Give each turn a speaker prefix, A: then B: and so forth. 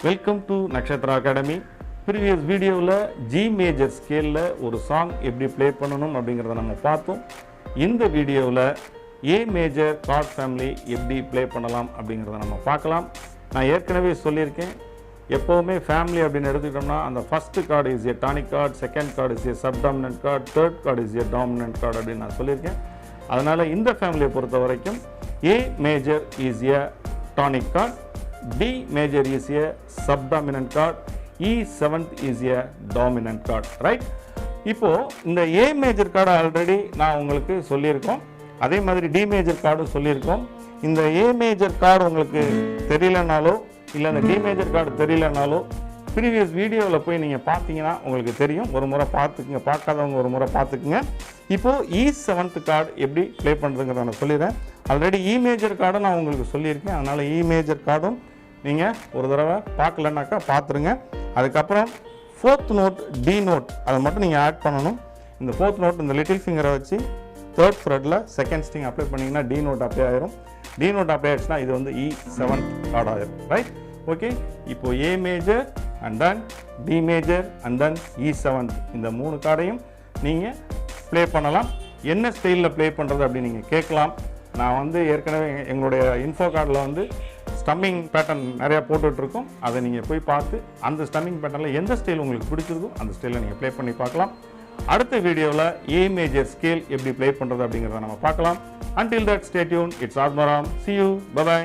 A: Welcome to Nakkshathra Academy. Previous video la G major scale la ஒரு song எப்படி play பண்ணனும் அப்படிங்கறத நம்ம பார்த்தோம். இந்த வீடியோல A major chord family எப்படி play பண்ணலாம் அப்படிங்கறத நம்ம பார்க்கலாம். நான் ஏற்கனவே சொல்லியிருக்கேன் எப்பவுமே family அப்படினு எடுத்துக்கிட்டோம்னா அந்த first chord is a tonic chord, second chord is a subdominant chord, third chord is a dominant chord அப்படினு நான் சொல்லியிருக்கேன். அதனால இந்த ஃபேமிலியை பொறுத்த வரைக்கும் A major is a tonic chord, D major is a subdominant chord, E7th is a dominant chord, right? இப்போ இந்த A major chord ஆல்ரெடி நான் உங்களுக்கு சொல்லியிருக்கோம். அதே மாதிரி D major chord சொல்லியிருக்கோம். இந்த A major chord உங்களுக்கு தெரியலனாலோ இல்ல அந்த D major chord தெரியலனாலோ previous வீடியோல போய் நீங்க பாத்தீங்கன்னா உங்களுக்கு தெரியும். ஒரு முறை பாத்துங்க, பார்க்காதவங்க ஒரு முறை பாத்துக்குங்க. இப்போ E7th chord எப்படி ப்ளே பண்றதுங்கறத நான் சொல்லிறேன். ஆல்ரெடி E major chord நான் உங்களுக்கு சொல்லியிருக்கேன். அதனால E major chord நீங்க ஒரு தடவை பார்க்கலனாக்கா பாத்துருங்க. அதுக்கு அப்புறம் fourth note D note அத மட்டும் நீங்க ஆட் பண்ணனும். இந்த fourth note இந்த லிட்டில் ஃபிங்கரை வச்சு third fretல second string அப்ளை பண்ணீங்கன்னா D note அப்ளை ஆயிரும். D note அப்ளை ஆயிடுச்சுனா இது வந்து E7th chord ஆயிரும், ரைட்? ஓகே, இப்போ A major and then D major and then E7th இந்த மூணு கார்டையும் நீங்க ப்ளே பண்ணலாம். என்ன ஸ்டைல்ல ப்ளே பண்றது அப்படி நீங்க கேட்கலாம். நான் வந்து ஏற்கனவே எங்களுடைய இன்ஃபோ கார்டில் வந்து ஸ்டம்மிங் பேட்டர்ன் நிறைய போட்டுட்டு இருக்கோம். அதை நீங்க போய் பார்த்து அந்த ஸ்டம்மிங் பேட்டர்ன்ல எந்த ஸ்டைல் உங்களுக்கு பிடிச்சிருக்கோ அந்த ஸ்டைலை நீங்க ப்ளே பண்ணி பார்க்கலாம். அடுத்த வீடியோல A major scale எப்படி ப்ளே பண்றது அப்படிங்கறத நம்ம பார்க்கலாம். Until that, stay tuned. It's Admaram. See you. Bye bye.